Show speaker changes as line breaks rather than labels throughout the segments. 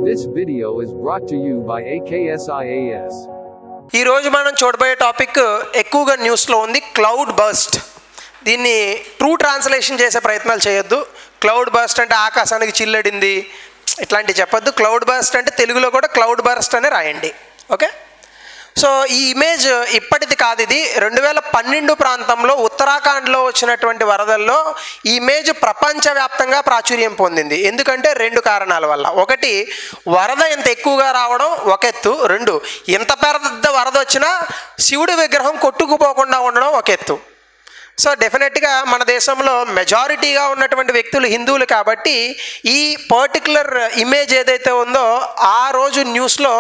This video is brought to you by AKSIAS.
ఈ రోజు మనం చూడబోయే టాపిక్ ఎక్కువగా న్యూస్లో ఉంది, క్లౌడ్ బర్స్ట్. దీన్ని ట్రూ ట్రాన్స్లేషన్ చేసే ప్రయత్నాలు చేయొద్దు. క్లౌడ్ బర్స్ట్ అంటే ఆకాశానికి చిల్లడింది ఇట్లాంటివి చెప్పొద్దు. క్లౌడ్ బర్స్ట్ అంటే తెలుగులో కూడా క్లౌడ్ బర్స్ట్ అని రాయండి. ఓకే, సో ఈ ఇమేజ్ ఇప్పటిది కాదు, ఇది 2012 ప్రాంతంలో ఉత్తరాఖండ్లో వచ్చినటువంటి వరదల్లో ఈ ఇమేజ్ ప్రపంచవ్యాప్తంగా ప్రాచుర్యం పొందింది. ఎందుకంటే 2 కారణాల వల్ల. ఒకటి, వరద ఎంత ఎక్కువగా రావడం ఒక ఎత్తు. 2, ఎంత పెద్ద వరద వచ్చినా శివుడి విగ్రహం కొట్టుకుపోకుండా ఉండడం ఒక ఎత్తు. సో డెఫినెట్గా మన దేశంలో మెజారిటీగా ఉన్నటువంటి వ్యక్తులు హిందువులు కాబట్టి ఈ పర్టికులర్ ఇమేజ్ ఏదైతే ఉందో ఆ రోజు న్యూస్లో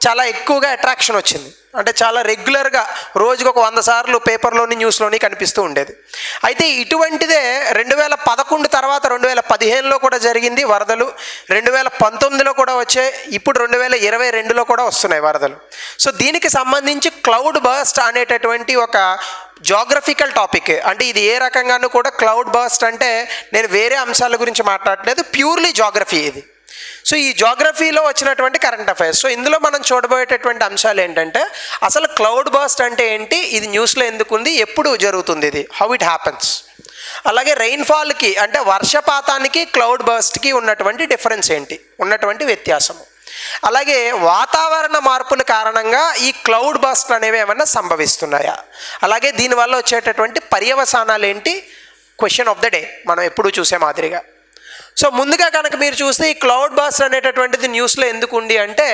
చాలా ఎక్కువగా అట్రాక్షన్ వచ్చింది. అంటే చాలా రెగ్యులర్గా రోజుకు ఒక 100 సార్లు పేపర్లోని న్యూస్లోని కనిపిస్తూ ఉండేది. అయితే ఇటువంటిదే 2011 తర్వాత 2015లో కూడా జరిగింది వరదలు, 2019లో కూడా వచ్చాయి, ఇప్పుడు 2022లో కూడా వస్తున్నాయి వరదలు. సో దీనికి సంబంధించి క్లౌడ్ బర్స్ట్ అనేటటువంటి ఒక జాగ్రఫికల్ టాపిక్. అంటే ఇది ఏ రకంగానూ కూడా క్లౌడ్ బర్స్ట్ అంటే నేను వేరే అంశాల గురించి మాట్లాడలేదు, ప్యూర్లీ జాగ్రఫీ ఇది. సో ఈ జాగ్రఫీలో వచ్చినటువంటి కరెంట్ అఫైర్స్. సో ఇందులో మనం చూడబోయేటటువంటి అంశాలు ఏంటంటే అసలు క్లౌడ్ బర్స్ట్ అంటే ఏంటి, ఇది న్యూస్లో ఎందుకు ఉంది, ఎప్పుడు జరుగుతుంది, ఇది హౌ ఇట్ హ్యాపన్స్. అలాగే రెయిన్ఫాల్కి అంటే వర్షపాతానికి క్లౌడ్ బర్స్ట్కి ఉన్నటువంటి డిఫరెన్స్ ఏంటి, ఉన్నటువంటి వ్యత్యాసము. అలాగే వాతావరణ మార్పుల కారణంగా ఈ క్లౌడ్ బర్స్ట్ అనేవి ఏమైనా సంభవిస్తున్నాయా, అలాగే దీనివల్ల వచ్చేటటువంటి పర్యవసానాలు ఏంటి, క్వశ్చన్ ఆఫ్ ద డే మనం ఎప్పుడు చూసే మాదిరిగా. సో ముందుగా కనుక మీరు చూస్తే ఈ క్లౌడ్ బర్స్ట్ అనేటటువంటిది న్యూస్లో ఎందుకు ఉంది అంటే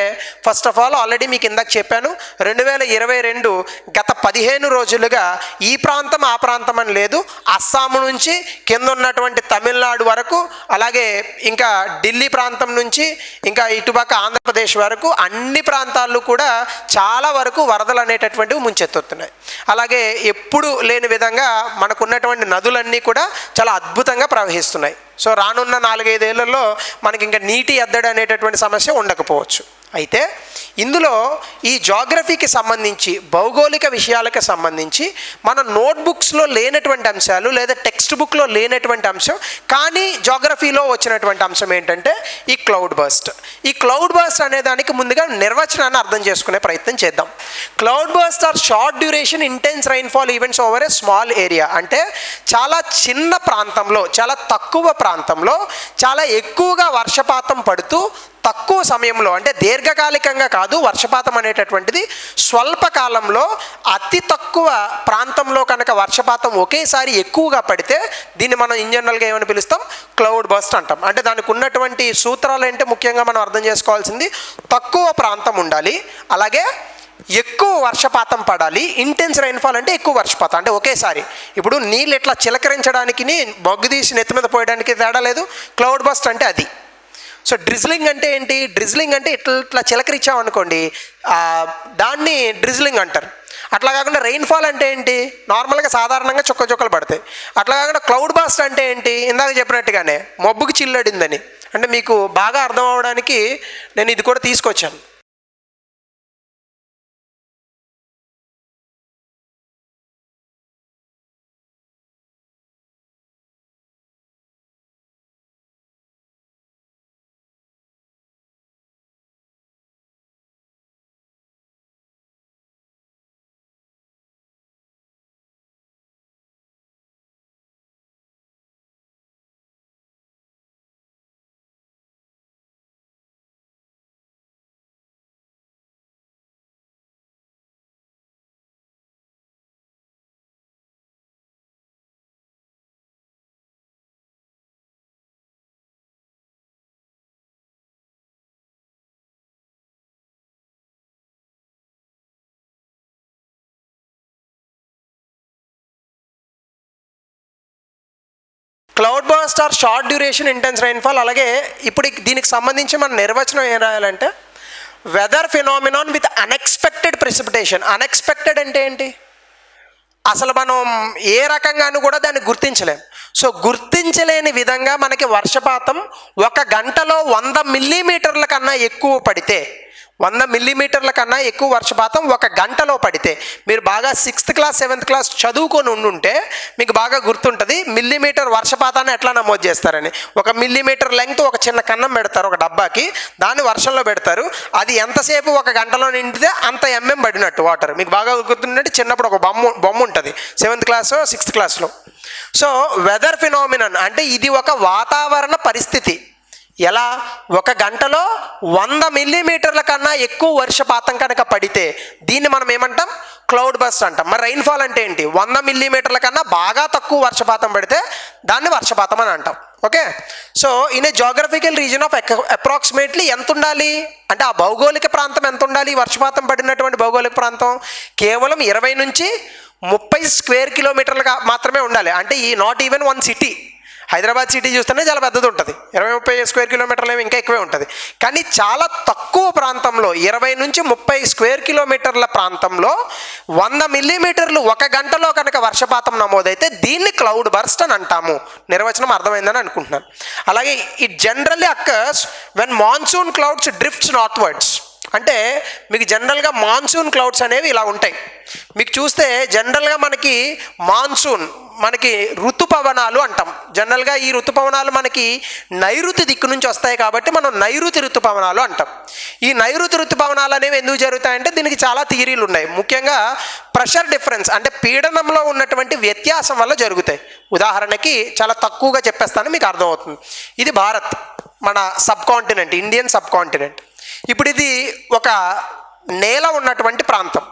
ఫస్ట్ ఆఫ్ ఆల్ ఆల్రెడీ మీకు ఇందాక చెప్పాను, 2022 గత 15 రోజులుగా ఈ ప్రాంతం ఆ ప్రాంతం అని లేదు, అస్సాం నుంచి కింద ఉన్నటువంటి తమిళనాడు వరకు, అలాగే ఇంకా ఢిల్లీ ప్రాంతం నుంచి ఇంకా ఇటుపక్క ఆంధ్రప్రదేశ్ వరకు అన్ని ప్రాంతాల్లో కూడా చాలా వరకు వరదలు అనేటటువంటివి ముంచెత్తుతున్నాయి. అలాగే ఎప్పుడు లేని విధంగా మనకున్నటువంటి నదులన్నీ కూడా చాలా అద్భుతంగా ప్రవహిస్తున్నాయి. సో రానున్న 4-5 ఏళ్లలో మనకి ఇంకా నీటి ఎద్దడి అనేటటువంటి సమస్య ఉండకపోవచ్చు. అయితే ఇందులో ఈ జాగ్రఫీకి సంబంధించి భౌగోళిక విషయాలకు సంబంధించి మన నోట్బుక్స్లో లేనటువంటి అంశాలు లేదా టెక్స్ట్ బుక్లో లేనటువంటి అంశం కానీ జాగ్రఫీలో వచ్చినటువంటి అంశం ఏంటంటే ఈ క్లౌడ్ బర్స్ట్. ఈ క్లౌడ్ బర్స్ట్ అనే దానికి ముందుగా నిర్వచనాన్ని అర్థం చేసుకునే ప్రయత్నం చేద్దాం. Cloud burst are short duration intense rainfall events over a small area. అంటే చాలా చిన్న ప్రాంతంలో, చాలా తక్కువ ప్రాంతంలో చాలా ఎక్కువగా వర్షపాతం పడుతూ తక్కువ సమయంలో, అంటే దీర్ఘకాలికంగా కాదు, వర్షపాతం అనేటటువంటిది స్వల్పకాలంలో అతి తక్కువ ప్రాంతంలో కనుక వర్షపాతం ఒకేసారి ఎక్కువగా పడితే దీన్ని మనం ఇన్ జనరల్గా ఏమని పిలుస్తాం, క్లౌడ్ బర్స్ట్ అంటాం. అంటే దానికి ఉన్నటువంటి సూత్రాలు ఏంటంటే ముఖ్యంగా మనం అర్థం చేసుకోవాల్సింది తక్కువ ప్రాంతం ఉండాలి, అలాగే ఎక్కువ వర్షపాతం పడాలి. ఇంటెన్స్ రైన్ఫాల్ అంటే ఎక్కువ వర్షపాతం, అంటే ఒకేసారి. ఇప్పుడు నీళ్ళు ఇట్లా చిలకరించడానికి బొగ్గు తీసి నెత్తి మీద పోయడానికి తేడా లేదు, క్లౌడ్ బర్స్ట్ అంటే అది. సో డ్రిజ్లింగ్ అంటే ఏంటి, డ్రిజ్లింగ్ అంటే ఇట్లా చిలకరించామనుకోండి దాన్ని డ్రిజ్లింగ్ అంటారు. అట్లా కాకుండా రెయిన్ఫాల్ అంటే ఏంటి, నార్మల్గా సాధారణంగా చుక్కలు పడతాయి. అట్లా కాకుండా క్లౌడ్ బర్స్ట్ అంటే ఏంటి, ఇందాక చెప్పినట్టుగానే మబ్బుకి చిల్లడిందని. అంటే మీకు బాగా అర్థం అవ్వడానికి నేను ఇది కూడా తీసుకొచ్చాను. Cloud burst are short duration intense rainfall. అలాగే ఇప్పుడు దీనికి సంబంధించి మన నిర్వచనం ఏం రాయాలంటే weather phenomenon with unexpected precipitation. Unexpected అంటే ఏంటి, అసలు మనం ఏ రకంగానూ కూడా దాన్ని గుర్తించలేం. సో గుర్తించలేని విధంగా మనకి వర్షపాతం 1 గంటలో 100 మిల్లీమీటర్ల కన్నా ఎక్కువ పడితే, 100 మిల్లీమీటర్ల కన్నా ఎక్కువ వర్షపాతం ఒక గంటలో పడితే, మీరు బాగా 6th క్లాస్ 7th క్లాస్ చదువుకొని ఉండుంటే మీకు బాగా గుర్తుంటుంది మిల్లీమీటర్ వర్షపాతాన్ని ఎట్లా నమోదు చేస్తారని. 1 మిల్లీమీటర్ లెంగ్త్ ఒక చిన్న కన్నం పెడతారు ఒక డబ్బాకి, దాన్ని వర్షంలో పెడతారు. అది ఎంతసేపు ఒక గంటలో నిండితే అంత ఎంఎం పడినట్టు వాటర్. మీకు బాగా గుర్తుంటే చిన్నప్పుడు ఒక బొమ్మ ఉంటుంది 7th క్లాస్ 6th క్లాస్లో. సో వెదర్ ఫినామినన్ అంటే ఇది ఒక వాతావరణ పరిస్థితి. ఎలా? ఒక గంటలో 100 మిల్లీమీటర్ల కన్నా ఎక్కువ వర్షపాతం కనుక పడితే దీన్ని మనం ఏమంటాం? క్లౌడ్ బస్ట్ అంటాం. మరి రైన్ఫాల్ అంటే ఏంటి? 100 మిల్లీమీటర్ల కన్నా బాగా తక్కువ వర్షపాతం పడితే దాన్ని వర్షపాతం అని అంటాం. Okay. So in a geographical reason of approximately ఎంత ఉండాలి అంటే, ఆ భౌగోళిక ప్రాంతం ఎంత ఉండాలి? వర్షపాతం పడినటువంటి భౌగోళిక ప్రాంతం కేవలం 20 నుంచి 30 స్క్వేర్ కిలోమీటర్లుగా మాత్రమే ఉండాలి. అంటే ఈ not even 1 city. Hyderabad city చూస్తేనే చాలా పెద్దది ఉంటుంది, 20-30 స్క్వేర్ కిలోమీటర్లు ఏమి ఇంకా ఎక్కువే ఉంటుంది. కానీ చాలా తక్కువ ప్రాంతంలో 20 నుంచి 30 స్క్వేర్ కిలోమీటర్ల ప్రాంతంలో 100 మిల్లీమీటర్లు ఒక గంటలో కనుక వర్షపాతం నమోదైతే దీన్ని క్లౌడ్ బర్స్ట్ అని అంటాము. నిర్వచనం అర్థమైందని అనుకుంటున్నాను. అలాగే it generally occurs when monsoon clouds drifts northwards. అంటే మీకు జనరల్గా మాన్సూన్ క్లౌడ్స్ అనేవి ఇలా ఉంటాయి. మీకు చూస్తే జనరల్గా మనకి ఋతుపవనాలు అంటాం. జనరల్గా ఈ ఋతుపవనాలు మనకి నైరుతి దిక్కు నుంచి వస్తాయి కాబట్టి మనం నైరుతి ఋతుపవనాలు అంటాం. ఈ నైరుతి ఋతుపవనాలు అనేవి ఎందుకు జరుగుతాయంటే దీనికి చాలా థియరీలు ఉన్నాయి. ముఖ్యంగా ప్రెషర్ డిఫరెన్స్ అంటే పీడనంలో ఉన్నటువంటి వ్యత్యాసం వల్ల జరుగుతాయి. ఉదాహరణకి చాలా తక్కువగా చెప్పేస్తాను, మీకు అర్థమవుతుంది. ఇది భారత్, మన sub continent, Indian sub continent. ఇప్పుడు ఇది ఒక నేల ఉన్నటువంటి ప్రాంతం.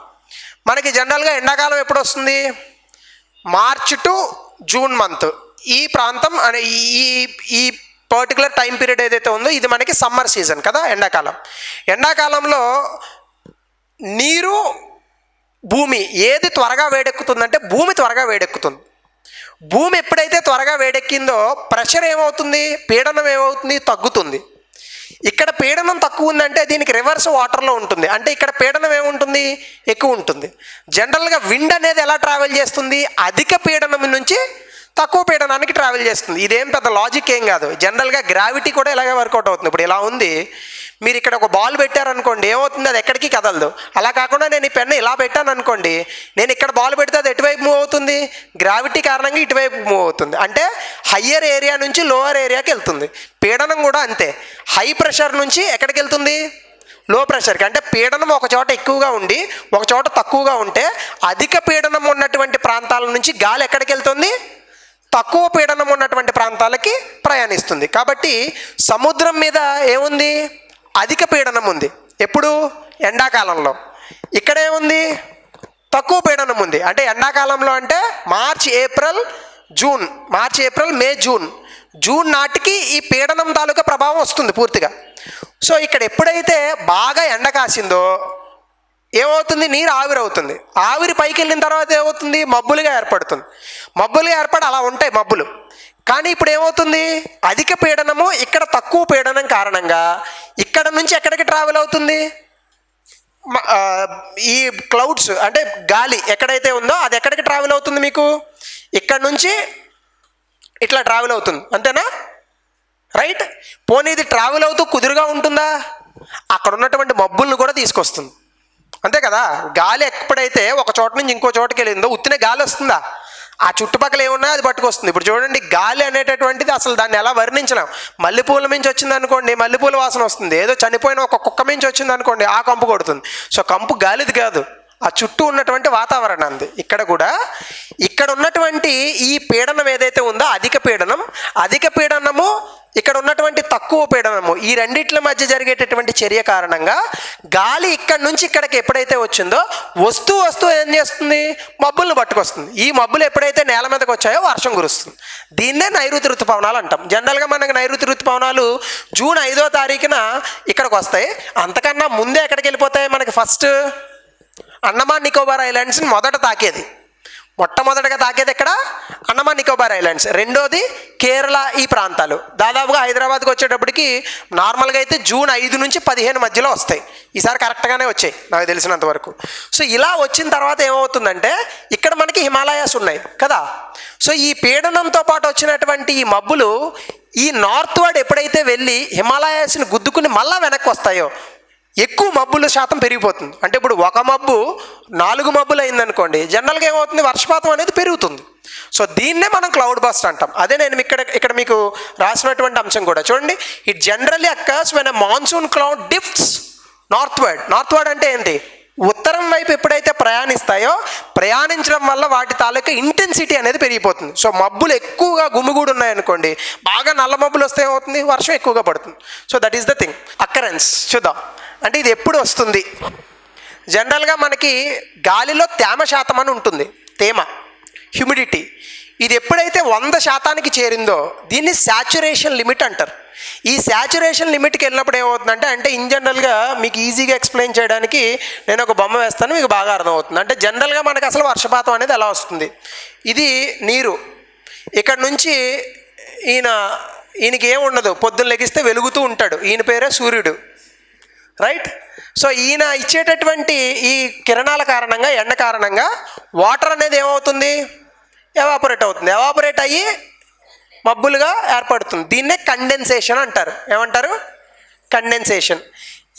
మనకి జనరల్గా ఎండాకాలం ఎప్పుడు వస్తుంది? March to June month. ఈ ప్రాంతం ఈ పర్టికులర్ టైం పీరియడ్ ఏదైతే ఉందో ఇది మనకి సమ్మర్ సీజన్ కదా, ఎండాకాలం. ఎండాకాలంలో నీరు, భూమి ఏది త్వరగా వేడెక్కుతుందంటే భూమి త్వరగా వేడెక్కుతుంది. భూమి ఎప్పుడైతే త్వరగా వేడెక్కిందో ప్రెషర్ ఏమవుతుంది? పీడనం ఏమవుతుంది? తగ్గుతుంది. ఇక్కడ పీడనం తక్కువ ఉందంటే దీనికి రివర్స్ వాటర్లో ఉంటుంది. అంటే ఇక్కడ పీడనం ఏముంటుంది? ఎక్కువ ఉంటుంది. జనరల్గా విండ్ అనేది ఎలా ట్రావెల్ చేస్తుంది? అధిక పీడనం నుంచి తక్కువ పీడనానికి ట్రావెల్ చేస్తుంది. ఇదేం పెద్ద లాజిక్ ఏం కాదు. జనరల్గా గ్రావిటీ కూడా ఇలాగే వర్కౌట్ అవుతుంది. ఇప్పుడు ఇలా ఉంది, మీరు ఇక్కడ ఒక బాల్ పెట్టారనుకోండి, ఏమవుతుంది? అది ఎక్కడికి కదలదు. అలా కాకుండా నేను ఈ పెన్ను ఇలా పెట్టాను అనుకోండి, నేను ఇక్కడ బాల్ పెడితే అది ఎటువైపు మూవ్ అవుతుంది? గ్రావిటీ కారణంగా ఇటువైపు మూవ్ అవుతుంది. అంటే హయ్యర్ ఏరియా నుంచి లోవర్ ఏరియాకి వెళ్తుంది. పీడనం కూడా అంతే. హై ప్రెషర్ నుంచి ఎక్కడికి వెళ్తుంది? లో ప్రెషర్కి. అంటే పీడనం ఒక చోట ఎక్కువగా ఉండి ఒక చోట తక్కువగా ఉంటే అధిక పీడనం ఉన్నటువంటి ప్రాంతాల నుంచి గాలి ఎక్కడికి వెళ్తుంది? తక్కువ పీడనం ఉన్నటువంటి ప్రాంతాలకి ప్రయాణిస్తుంది. కాబట్టి సముద్రం మీద ఏముంది? అధిక పీడనం ఉంది. ఎప్పుడు? ఎండాకాలంలో. ఇక్కడ ఏముంది? తక్కువ పీడనం ఉంది. అంటే ఎండాకాలంలో అంటే మార్చ్ ఏప్రిల్ మే జూన్ నాటికి ఈ పీడనం తాలూకా ప్రభావం వస్తుంది పూర్తిగా. సో ఇక్కడ ఎప్పుడైతే బాగా ఎండ కాసిందో ఏమవుతుంది? నీరు ఆవిరవుతుంది. ఆవిరి పైకి వెళ్ళిన తర్వాత ఏమవుతుంది? మబ్బులుగా ఏర్పడుతుంది. మబ్బులుగా ఏర్పడి అలా ఉంటాయి మబ్బులు. కానీ ఇప్పుడు ఏమవుతుంది? అధిక పీడనము, ఇక్కడ తక్కువ పీడనం కారణంగా ఇక్కడ నుంచి ఎక్కడికి ట్రావెల్ అవుతుంది? ఈ క్లౌడ్స్ అంటే గాలి ఎక్కడైతే ఉందో అది ఎక్కడికి ట్రావెల్ అవుతుంది? మీకు ఇక్కడ నుంచి ఇట్లా ట్రావెల్ అవుతుంది, అంతేనా? రైట్. పోనీ ఇది ట్రావెల్ అవుతూ కుదురుగా ఉంటుందా? అక్కడ ఉన్నటువంటి మబ్బులను కూడా తీసుకొస్తుంది, అంతే కదా. గాలి ఎప్పుడైతే ఒక చోట నుంచి ఇంకో చోటకి వెళ్ళిందో ఉత్తినే గాలి వస్తుందా? ఆ చుట్టుపక్కల ఏమున్నాయో అది పట్టుకొస్తుంది. ఇప్పుడు చూడండి, గాలి అనేటటువంటిది అసలు దాన్ని ఎలా వర్ణించలేం. మల్లెపూల నుంచి వచ్చింది అనుకోండి, మల్లెపూల వాసన వస్తుంది. ఏదో చనిపోయిన ఒక కుక్క నుంచి వచ్చింది అనుకోండి, ఆ కంపు కొడుతుంది. సో కంపు గాలిది కాదు, ఆ చుట్టూ ఉన్నటువంటి వాతావరణాన్ని. ఇక్కడ కూడా ఇక్కడ ఉన్నటువంటి ఈ పీడనం ఏదైతే ఉందో అధిక పీడనము ఇక్కడ ఉన్నటువంటి తక్కువ పీడనము, ఈ రెండిట్ల మధ్య జరిగేటటువంటి చర్య కారణంగా గాలి ఇక్కడి నుంచి ఇక్కడికి ఎప్పుడైతే వచ్చిందో వస్తూ ఏం చేస్తుంది? మబ్బులను పట్టుకొస్తుంది. ఈ మబ్బులు ఎప్పుడైతే నేల మీదకి వచ్చాయో వర్షం కురుస్తుంది. దీన్నే నైరుతి ఋతుపవనాలు అంటాం. జనరల్గా మనకి నైరుతి ఋతుపవనాలు జూన్ 5వ తారీఖున ఇక్కడికి వస్తాయి. అంతకన్నా ముందే ఎక్కడికి వెళ్ళిపోతాయి? మనకి ఫస్ట్ అండమాన్ నికోబార్ ఐలాండ్స్ని మొట్టమొదటిగా తాకేది ఎక్కడ? అండమాన్ నికోబార్ ఐలాండ్స్. రెండోది కేరళ, ఈ ప్రాంతాలు. దాదాపుగా హైదరాబాద్కి వచ్చేటప్పటికి నార్మల్గా అయితే జూన్ 5 నుంచి 15 మధ్యలో వస్తాయి. ఈసారి కరెక్ట్గానే వచ్చాయి నాకు తెలిసినంత వరకు. సో ఇలా వచ్చిన తర్వాత ఏమవుతుందంటే ఇక్కడ మనకి హిమాలయాస్ ఉన్నాయి కదా. సో ఈ పీడనంతో పాటు వచ్చినటువంటి ఈ మబ్బులు ఈ నార్త్ వర్డ్ ఎప్పుడైతే వెళ్ళి హిమాలయాస్ని గుద్దుకుని మళ్ళా వెనక్కి వస్తాయో, ఎక్కువ మబ్బుల శాతం పెరిగిపోతుంది. అంటే ఇప్పుడు ఒక మబ్బు 4 మబ్బులు అయిందనుకోండి, జనరల్గా ఏమవుతుంది, వర్షపాతం అనేది పెరుగుతుంది. సో దీన్నే మనం క్లౌడ్ బస్ట్ అంటాం. అదే నేను ఇక్కడ మీకు రాసినటువంటి అంశం కూడా చూడండి. It generally occurs when a monsoon cloud drifts northward. Northward అంటే ఏంటి, ఉత్తరం వైపు ఎప్పుడైతే ప్రయాణిస్తాయో, ప్రయాణించడం వల్ల వాటి తాలూకా ఇంటెన్సిటీ అనేది పెరిగిపోతుంది. సో మబ్బులు ఎక్కువగా గుమిగూడు ఉన్నాయనుకోండి, బాగా నల్ల మబ్బులు వస్తే ఏమవుతుంది, వర్షం ఎక్కువగా పడుతుంది. So that is the thing. Occurrence చూద్దాం. అంటే ఇది ఎప్పుడు వస్తుంది, జనరల్గా మనకి గాలిలో తేమ శాతం అని ఉంటుంది, తేమ, హ్యూమిడిటీ. ఇది ఎప్పుడైతే 100% చేరిందో దీన్ని శాచురేషన్ లిమిట్ అంటారు. ఈ శాచురేషన్ లిమిట్కి వెళ్ళినప్పుడు ఏమవుతుందంటే, అంటే ఇన్ జనరల్గా మీకు ఈజీగా ఎక్స్ప్లెయిన్ చేయడానికి నేను ఒక బొమ్మ వేస్తాను, మీకు బాగా అర్థమవుతుంది. అంటే జనరల్గా మనకి అసలు వర్షపాతం అనేది ఎలా వస్తుంది, ఇది నీరు. ఇక్కడ నుంచి ఈయనకి ఏముండదు, పొద్దున్న లెగిస్తే వెలుగుతూ ఉంటాడు, ఈయన పేరే సూర్యుడు, రైట్. సో ఈయన ఇచ్చేటటువంటి ఈ కిరణాల కారణంగా, ఎండ కారణంగా వాటర్ అనేది ఏమవుతుంది, ఎవాపరేట్ అవుతుంది. ఎవాపరేట్ అయ్యి మబ్బులుగా ఏర్పడుతుంది. దీన్నే కండెన్సేషన్ అంటారు. ఏమంటారు, కండెన్సేషన్.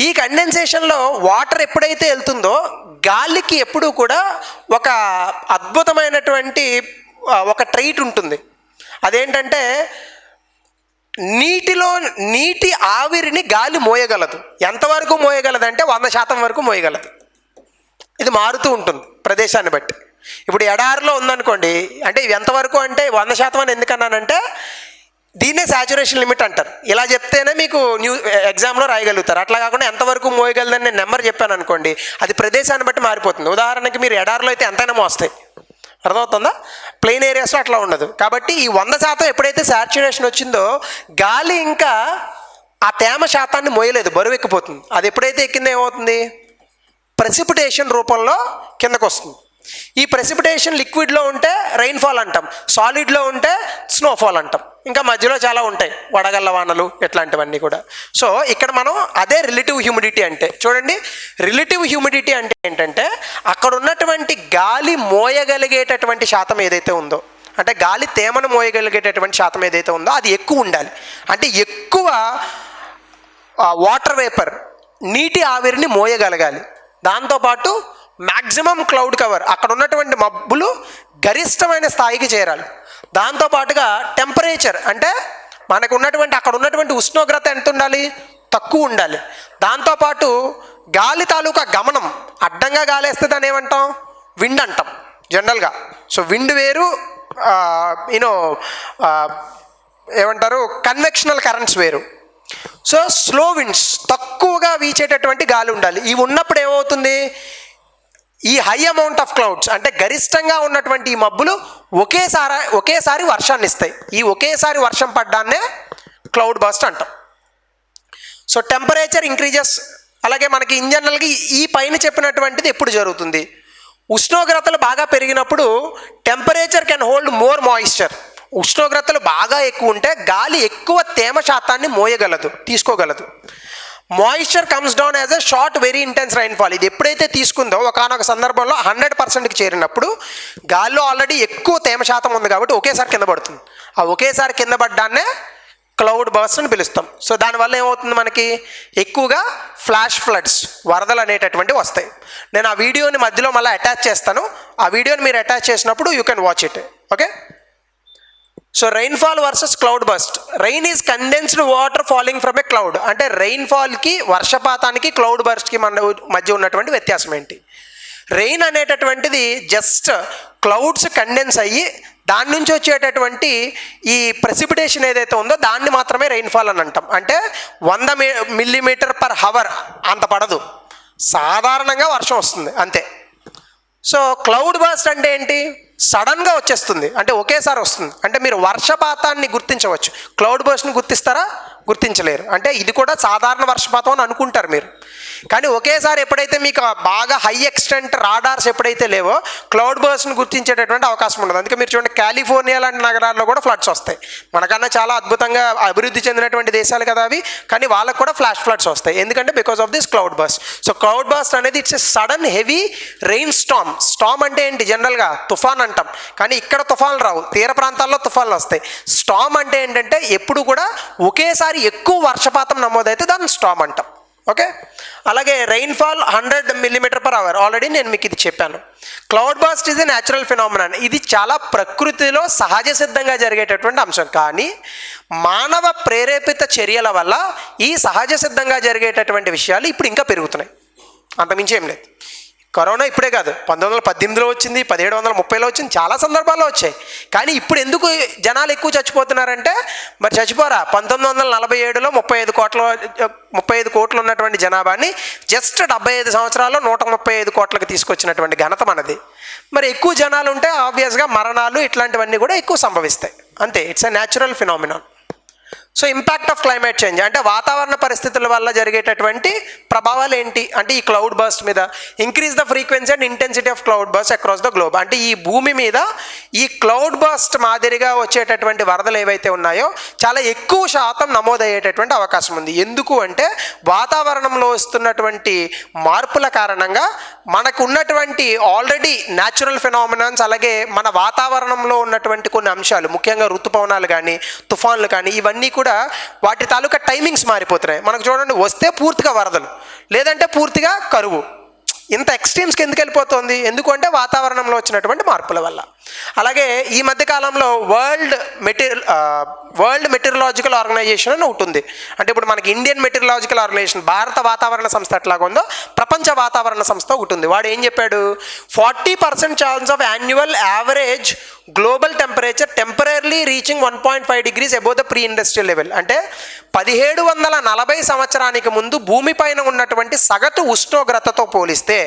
ఈ కండెన్సేషన్లో వాటర్ ఎప్పుడైతే వెళ్తుందో, గాలికి ఎప్పుడూ కూడా ఒక అద్భుతమైనటువంటి ఒక ట్రైట్ ఉంటుంది. అదేంటంటే, నీటి ఆవిరిని గాలి మోయగలదు. ఎంతవరకు మోయగలదు అంటే 100% వరకు మోయగలదు. ఇది మారుతూ ఉంటుంది ప్రదేశాన్ని బట్టి. ఇప్పుడు ఎడారిలో ఉందనుకోండి, అంటే ఎంతవరకు అంటే 100% అని ఎందుకన్నానంటే, దీన్నే శాచురేషన్ లిమిట్ అంటారు. ఇలా చెప్తేనే మీకు ఎగ్జామ్లో రాయగలుగుతారు. అట్లా కాకుండా ఎంతవరకు మోయగలదని నేను నెంబర్ చెప్పాను అనుకోండి, అది ప్రదేశాన్ని బట్టి మారిపోతుంది. ఉదాహరణకి మీరు ఎడారిలో అయితే ఎంతైనా మోస్తాయి, అర్థమవుతుందా. ప్లెయిన్ ఏరియాస్లో అట్లా ఉండదు. కాబట్టి ఈ 100% ఎప్పుడైతే శాచురేషన్ వచ్చిందో, గాలి ఇంకా ఆ తేమ శాతాన్ని మోయలేదు, బరువు ఎక్కిపోతుంది. అది ఎప్పుడైతే ఎక్కిందో ఏమవుతుంది, ప్రెసిపిటేషన్ రూపంలో కిందకు వస్తుంది. ఈ ప్రెసిపిటేషన్ లిక్విడ్లో ఉంటే రెయిన్ఫాల్ అంటాం, సాలిడ్లో ఉంటే స్నోఫాల్ అంటాం, ఇంకా మధ్యలో చాలా ఉంటాయి, వడగళ్ళ వానలు, ఇట్లాంటివన్నీ కూడా. సో ఇక్కడ మనం అదే రిలేటివ్ హ్యూమిడిటీ అంటే. చూడండి, రిలేటివ్ హ్యూమిడిటీ అంటే ఏంటంటే, అక్కడ ఉన్నటువంటి గాలి మోయగలిగేటటువంటి శాతం ఏదైతే ఉందో, అంటే గాలి తేమను మోయగలిగేటటువంటి శాతం ఏదైతే ఉందో అది ఎక్కువ ఉండాలి. అంటే ఎక్కువ వాటర్ వేపర్, నీటి ఆవిరిని మోయగలగాలి. దాంతోపాటు మ్యాక్సిమం క్లౌడ్ కవర్, అక్కడ ఉన్నటువంటి మబ్బులు గరిష్టమైన స్థాయికి చేరాలి. దాంతోపాటుగా టెంపరేచర్, అంటే మనకు ఉన్నటువంటి అక్కడ ఉన్నటువంటి ఉష్ణోగ్రత ఎంత ఉండాలి, తక్కువ ఉండాలి. దాంతోపాటు గాలి తాలూకా గమనం, అడ్డంగా గాలి వేస్తే దాన్ని ఏమంటాం, విండ్ అంటాం జనరల్గా. సో విండ్ వేరు, ఏమంటారు, కన్వెక్షనల్ కరెంట్స్ వేరు. సో స్లో విండ్స్, తక్కువగా వీచేటటువంటి గాలి ఉండాలి. ఇవి ఉన్నప్పుడు ఏమవుతుంది, ఈ హై అమౌంట్ ఆఫ్ క్లౌడ్స్, అంటే గరిష్టంగా ఉన్నటువంటి ఈ మబ్బులు ఒకేసారి వర్షాన్ని ఇస్తాయి. ఈ ఒకేసారి వర్షం పడ్డాన్నే క్లౌడ్ బస్ట్ అంటాం. So temperature increases. అలాగే మనకి ఇన్ జనరల్గా ఈ పైన చెప్పినటువంటిది ఎప్పుడు జరుగుతుంది, ఉష్ణోగ్రతలు బాగా పెరిగినప్పుడు temperature can hold more moisture. ఉష్ణోగ్రతలు బాగా ఎక్కువ ఉంటే గాలి ఎక్కువ తేమ శాతాన్ని మోయగలదు, తీసుకోగలదు. Moisture comes down as a short very intense rainfall. ఇది ఎప్పుడైతే తీసుకుందో ఒకనొక సందర్భంలో 100%కి చేరినప్పుడు గాల్లో ఆల్రెడీ ఎక్కువ తేమ శాతం ఉంది కాబట్టి ఒకేసారి కింద పడుతుంది. ఆ ఒకేసారి కింద పడ్డాన్నే క్లౌడ్ బర్స్ట్ అని పిలుస్తాం. సో దానివల్ల ఏమవుతుంది, మనకి ఎక్కువగా ఫ్లాష్ ఫ్లడ్స్, వరదలు అనేటటువంటివి వస్తాయి. నేను ఆ వీడియోని మధ్యలో మళ్ళీ అటాచ్ చేస్తాను. ఆ వీడియోని మీరు అటాచ్ చేసినప్పుడు you can watch it. Okay. So rainfall versus cloud bust. Rain is condensed water falling from a cloud. అంటే రెయిన్ఫాల్కి, వర్షపాతానికి, క్లౌడ్ బస్ట్కి మధ్య ఉన్నటువంటి వ్యత్యాసం ఏంటి? రెయిన్ అనేటటువంటిది జస్ట్ క్లౌడ్స్ కండెన్స్ అయ్యి దాని నుంచి వచ్చేటటువంటి ఈ ప్రెసిపిటేషన్ ఏదైతే ఉందో దాన్ని మాత్రమే రెయిన్ఫాల్ అని అంటాం. అంటే 100 mm/h అంత పడదు, సాధారణంగా వర్షం వస్తుంది అంతే. సో క్లౌడ్ బస్ట్ అంటే ఏంటి, సడన్గా వచ్చేస్తుంది, అంటే ఒకేసారి వస్తుంది. అంటే మీరు వర్షపాతాన్ని గుర్తించవచ్చు, క్లౌడ్ బర్స్ట్ని గుర్తిస్తారా, గుర్తించలేరు. అంటే ఇది కూడా సాధారణ వర్షపాతం అని అనుకుంటారు మీరు, కానీ ఒకేసారి ఎప్పుడైతే మీకు బాగా హై ఎక్స్టెంట్ రాడార్స్ ఎప్పుడైతే లేవో క్లౌడ్ బర్స్ట్ని గుర్తించేటటువంటి అవకాశం ఉండదు. అందుకే మీరు చూడండి, కాలిఫోర్నియా లాంటి నగరాల్లో కూడా ఫ్లడ్స్ వస్తాయి. మనకన్నా చాలా అద్భుతంగా అభివృద్ధి చెందినటువంటి దేశాలు కదా అవి, కానీ వాళ్ళకు కూడా ఫ్లడ్స్ వస్తాయి. ఎందుకంటే because of this cloud burst. So cloud burst అనేది it's a sudden heavy rain storm. Storm అంటే ఏంటి, జనరల్గా తుఫాన్ అంటాం, కానీ ఇక్కడ తుఫాన్లు రావు, తీర ప్రాంతాల్లో తుఫాన్లు వస్తాయి. స్టామ్ అంటే ఏంటంటే ఎప్పుడు కూడా ఒకేసారి ఎక్కువ వర్షపాతం నమోదైతే దాన్ని స్టామ్ అంటాం. ఓకే. అలాగే రెయిన్ఫాల్ 100 mm/h ఆల్రెడీ నేను మీకు ఇది చెప్పాను. Cloud burst is a natural phenomenon. ఇది చాలా ప్రకృతిలో సహజ సిద్ధంగా జరిగేటటువంటి అంశం. కానీ మానవ ప్రేరేపిత చర్యల వల్ల ఈ సహజ సిద్ధంగా జరిగేటటువంటి విషయాలు ఇప్పుడు ఇంకా పెరుగుతున్నాయి. అంతమించి ఏం లేదు. కరోనా ఇప్పుడే కాదు, 1918లో వచ్చింది, 1730లో వచ్చింది, చాలా సందర్భాల్లో వచ్చాయి. కానీ ఇప్పుడు ఎందుకు జనాలు ఎక్కువ చచ్చిపోతున్నారంటే, మరి చచ్చిపోరా? 1947లో 35 కోట్లు ఉన్నటువంటి జనాభాని జస్ట్ 75 సంవత్సరాల్లో 135 కోట్లకు తీసుకొచ్చినటువంటి ఘనత మనది. మరి ఎక్కువ జనాలు ఉంటే ఆబ్వియస్గా మరణాలు ఇట్లాంటివన్నీ కూడా ఎక్కువ సంభవిస్తాయి. అంతే, it's a natural phenomenon. So impact of climate change అంటే వాతావరణ పరిస్థితుల వల్ల జరిగేటటువంటి ప్రభావాలు ఏంటి అంటే ఈ క్లౌడ్ బర్స్ట్ మీద increase the frequency and intensity of cloud burst across the globe. అంటే ఈ భూమి మీద ఈ క్లౌడ్ బర్స్ట్ మాదిరిగా వచ్చేటటువంటి వరదలు ఏవైతే ఉన్నాయో చాలా ఎక్కువ శాతం నమోదయ్యేటటువంటి అవకాశం ఉంది. ఎందుకు అంటే వాతావరణంలో వస్తున్నటువంటి మార్పుల కారణంగా మనకు ఉన్నటువంటి ఆల్రెడీ న్యాచురల్ ఫినామినాన్స్, అలాగే మన వాతావరణంలో ఉన్నటువంటి కొన్ని అంశాలు, ముఖ్యంగా ఋతుపవనాలు కానీ తుఫాన్లు కానీ, ఇవన్నీ కూడా వాటి తాలూకా టైమింగ్స్ మారిపోతున్నాయి. మనకు చూడండి, వస్తే పూర్తిగా వరదలు, లేదంటే పూర్తిగా కరువు. ఇంత ఎక్స్ట్రీమ్స్కి ఎందుకు వెళ్ళిపోతుంది? ఎందుకంటే వాతావరణంలో వచ్చినటువంటి మార్పుల వల్ల. అలాగే ఈ మధ్యకాలంలో వరల్డ్ మెటీరియలాజికల్ ఆర్గనైజేషన్ అని ఒకటి ఉంది. అంటే ఇప్పుడు మనకి ఇండియన్ మెటీరియలాజికల్ ఆర్గనైజేషన్, భారత వాతావరణ సంస్థ ఎట్లాగా ఉందో ప్రపంచ వాతావరణ సంస్థ ఒకటి ఉంది. వాడు ఏం చెప్పాడు? 40% chance of annual average global temperature temporarily reaching 1.5 degrees above the pre industrial level. అంటే 1740 సంవత్సరానికి ముందు భూమిపైన ఉన్నటువంటి సగటు ఉష్ణోగ్రతతో పోలిస్తే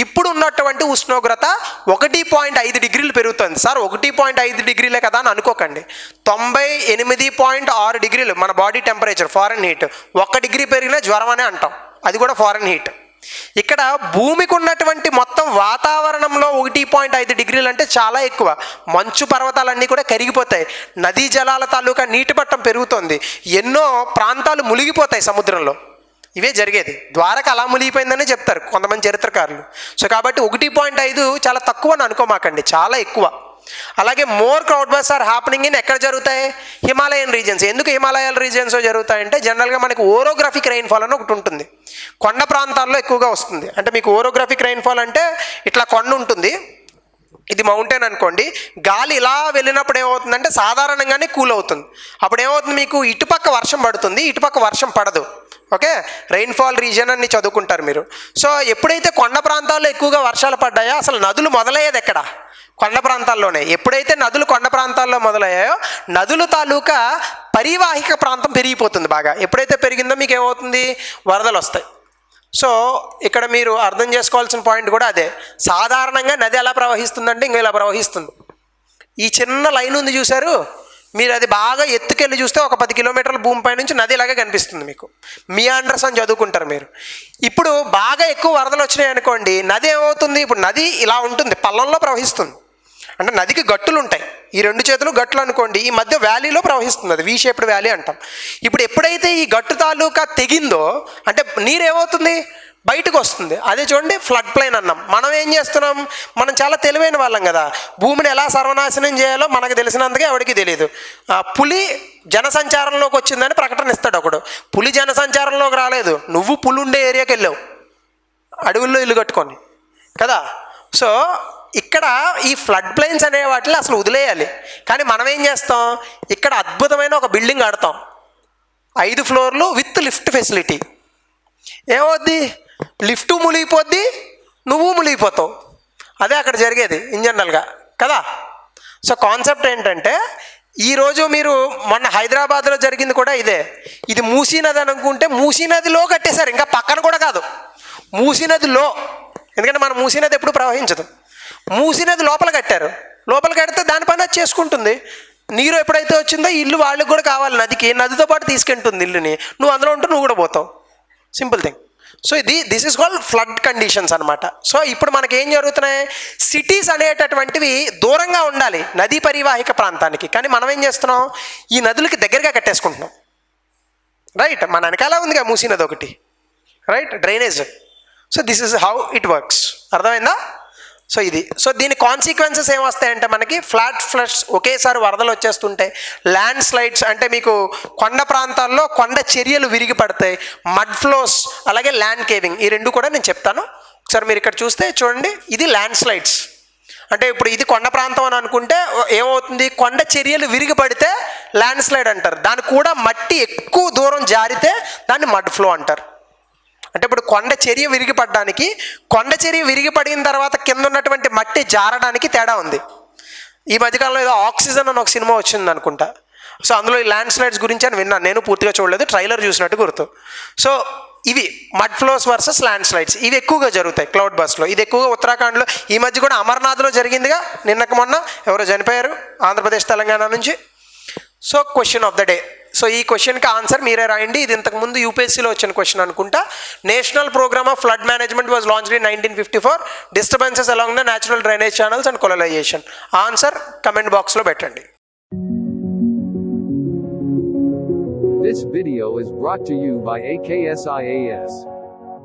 ఇప్పుడు ఉన్నటువంటి ఉష్ణోగ్రత 1.5 డిగ్రీలు పెరుగుతుంది. సార్ 1.5 డిగ్రీలే కదా అని అనుకోకండి. 98.6 డిగ్రీలు మన body temperature foreign heat. 1 degree పెరిగినా జ్వరం అనే అంటాం, అది కూడా ఫారెన్ హీట్. ఇక్కడ భూమికి ఉన్నటువంటి మొత్తం వాతావరణంలో 1.5 డిగ్రీలు అంటే చాలా ఎక్కువ. మంచు పర్వతాలన్నీ కూడా కరిగిపోతాయి, నదీ జలాల తాలూకా నీటి మట్టం పెరుగుతుంది, ఎన్నో ప్రాంతాలు మునిగిపోతాయి సముద్రంలో. ఇవే జరిగేది. ద్వారక అలా మునిగిపోయిందని చెప్తారు కొంతమంది చరిత్రకారులు. సో కాబట్టి 1.5 చాలా తక్కువ అని అనుకోమాకండి, చాలా ఎక్కువ. అలాగే more cloud burst are happening in ఎక్కడ జరుగుతాయి? Himalayan regions. ఎందుకు హిమాలయన్ రీజియన్స్లో జరుగుతాయంటే జనరల్గా మనకి ఓరోగ్రఫిక్ రెయిన్ఫాల్ అని ఒకటి ఉంటుంది, కొండ ప్రాంతాల్లో ఎక్కువగా వస్తుంది. అంటే మీకు ఓరోగ్రఫిక్ రెయిన్ఫాల్ అంటే ఇట్లా కొండ ఉంటుంది, ఇది మౌంటైన్ అనుకోండి, గాలి ఇలా వెళ్ళినప్పుడు ఏమవుతుందంటే సాధారణంగానే కూల్ అవుతుంది. అప్పుడు ఏమవుతుంది, మీకు ఇటుపక్క వర్షం పడుతుంది, ఇటుపక్క వర్షం పడదు. ఓకే, రెయిన్ఫాల్ రీజియన్ అని చదువుకుంటారు మీరు. సో ఎప్పుడైతే కొండ ప్రాంతాల్లో ఎక్కువగా వర్షాలు పడ్డాయో అసలు నదులు మొదలయ్యేది ఎక్కడ? కొండ ప్రాంతాల్లోనే. ఎప్పుడైతే నదులు కొండ ప్రాంతాల్లో మొదలయ్యాయో నదుల తాలూకా పరివాహిక ప్రాంతం పెరిగిపోతుంది బాగా. ఎప్పుడైతే పెరిగిందో మీకు ఏమవుతుంది? వరదలు వస్తాయి. సో ఇక్కడ మీరు అర్థం చేసుకోవాల్సిన పాయింట్ కూడా అదే. సాధారణంగా నది ఎలా ప్రవహిస్తుందంటే ఇంకా ఇలా ప్రవహిస్తుంది. ఈ చిన్న లైన్ ఉంది చూసారు మీరు, అది బాగా ఎత్తుకెళ్ళి చూస్తే ఒక 10 కిలోమీటర్ల భూమిపై నుంచి నది ఇలాగే కనిపిస్తుంది మీకు. మియాండర్స్ అని చదువుకుంటారు మీరు. ఇప్పుడు బాగా ఎక్కువ వరదలు వచ్చినాయి అనుకోండి, నది ఏమవుతుంది? ఇప్పుడు నది ఇలా ఉంటుంది, పల్లంలో ప్రవహిస్తుంది. అంటే నదికి గట్టులు ఉంటాయి, ఈ 2 చేతులు గట్లు అనుకోండి, ఈ మధ్య వ్యాలీలో ప్రవహిస్తుంది, అది V-షేప్డ్ వ్యాలీ అంటాం. ఇప్పుడు ఎప్పుడైతే ఈ గట్టు తాలూకా తెగిందో అంటే నీరు ఏమవుతుంది? బయటకు వస్తుంది. అదే చూడండి ఫ్లడ్ ప్లైన్ అన్నాం. మనం ఏం చేస్తున్నాం? మనం చాలా తెలివైన వాళ్ళం కదా, భూమిని ఎలా సర్వనాశనం చేయాలో మనకు తెలిసినందుకే ఎవరికి తెలియదు. పులి జనసంచారంలోకి వచ్చిందని ప్రకటన ఇస్తాడు ఒకడు. పులి జనసంచారంలోకి రాలేదు, నువ్వు పులి ఉండే ఏరియాకి వెళ్ళావు, అడవుల్లో ఇల్లు కట్టుకొని కదా. సో ఇక్కడ ఈ ఫ్లడ్ ప్లైన్స్ అనే వాటిని అసలు వదిలేయాలి. కానీ మనం ఏం చేస్తాం? ఇక్కడ అద్భుతమైన ఒక బిల్డింగ్ కడతాం, 5 ఫ్లోర్లు విత్ లిఫ్ట్ ఫెసిలిటీ. ఏమవుద్ది? లిఫ్ట్ మునిగిపోద్ది, నువ్వు మునిగిపోతావు. అదే అక్కడ జరిగేది ఇన్ జనరల్గా కదా. సో కాన్సెప్ట్ ఏంటంటే, ఈరోజు మీరు మొన్న హైదరాబాద్లో జరిగింది కూడా ఇదే. ఇది మూసీ నది అనుకుంటే మూసీ నదిలో కట్టేశారు, ఇంకా పక్కన కూడా కాదు, మూసీ నదిలో. ఎందుకంటే మన మూసీ నది ఎప్పుడు ప్రవహించదు, మూసీ నది లోపల కట్టారు. లోపల కడితే దాని పని అది చేసుకుంటుంది. నీరు ఎప్పుడైతే వచ్చిందో ఇల్లు వాళ్ళకి కూడా కావాలి, నదికి, నదితో పాటు తీసుకెళ్తుంది ఇల్లుని. నువ్వు అందులో ఉంటే నువ్వు కూడా పోతావు, simple thing. So this is called flood conditions అనమాట. సో ఇప్పుడు మనకి ఏం జరుగుతున్నాయి? సిటీస్ అనేటటువంటివి దూరంగా ఉండాలి నదీ పరివాహిక ప్రాంతానికి, కానీ మనం ఏం చేస్తున్నాం? ఈ నదులకి దగ్గరగా కట్టేసుకుంటున్నాం. రైట్, మన వెనకాల ఉందిగా మూసీ నది ఒకటి, right, drainage. So this is how it works. అర్థమైందా? సో ఇది. సో దీని కాన్సిక్వెన్సెస్ ఏమొస్తాయంటే మనకి ఫ్లాట్ ఫ్లడ్స్, ఒకేసారి వరదలు వచ్చేస్తుంటాయి. ల్యాండ్ స్లైడ్స్ అంటే మీకు కొండ ప్రాంతాల్లో కొండ చర్యలు విరిగి పడతాయి. మడ్ ఫ్లోస్, అలాగే ల్యాండ్ కేవింగ్, ఈ రెండు కూడా నేను చెప్తాను. ఒకసారి మీరు ఇక్కడ చూస్తే చూడండి, ఇది ల్యాండ్ స్లైడ్స్. అంటే ఇప్పుడు ఇది కొండ ప్రాంతం అని అనుకుంటే ఏమవుతుంది, కొండ చర్యలు విరిగి పడితే ల్యాండ్ స్లైడ్ అంటారు. దానికి కూడా మట్టి ఎక్కువ దూరం జారితే దాన్ని మడ్ ఫ్లో అంటారు. అంటే ఇప్పుడు కొండ చర్య విరిగిపడడానికి, కొండ చర్య విరిగిపడిన తర్వాత కింద ఉన్నటువంటి మట్టి జారడానికి తేడా ఉంది. ఈ మధ్యకాలంలో ఏదో ఆక్సిజన్ అని ఒక సినిమా వచ్చింది అనుకుంటా. సో అందులో ఈ ల్యాండ్ స్లైడ్స్ గురించి అని విన్నాను, నేను పూర్తిగా చూడలేదు, ట్రైలర్ చూసినట్టు గుర్తు. సో ఇవి mud flows versus land slides, ఇవి ఎక్కువగా జరుగుతాయి క్లౌడ్ బస్ట్లో. ఇది ఎక్కువగా ఉత్తరాఖండ్లో, ఈ మధ్య కూడా అమర్నాథ్లో జరిగిందిగా, నిన్నకు మొన్న ఎవరో చనిపోయారు ఆంధ్రప్రదేశ్ తెలంగాణ నుంచి. So question of the day. So ఈ క్వశ్చన్కి ఆన్సర్ మీరే రాయండి. ఇది ఇంతకుముందు యూపీఎస్సీలో వచ్చిన క్వశ్చన్ అనుకుంటా. National programme of flood management was launched in 1954. Disturbances along the natural drainage channels and colonisation. Answer comment బాక్స్లో పెట్టండి.
This video is brought to you by AKSIAS.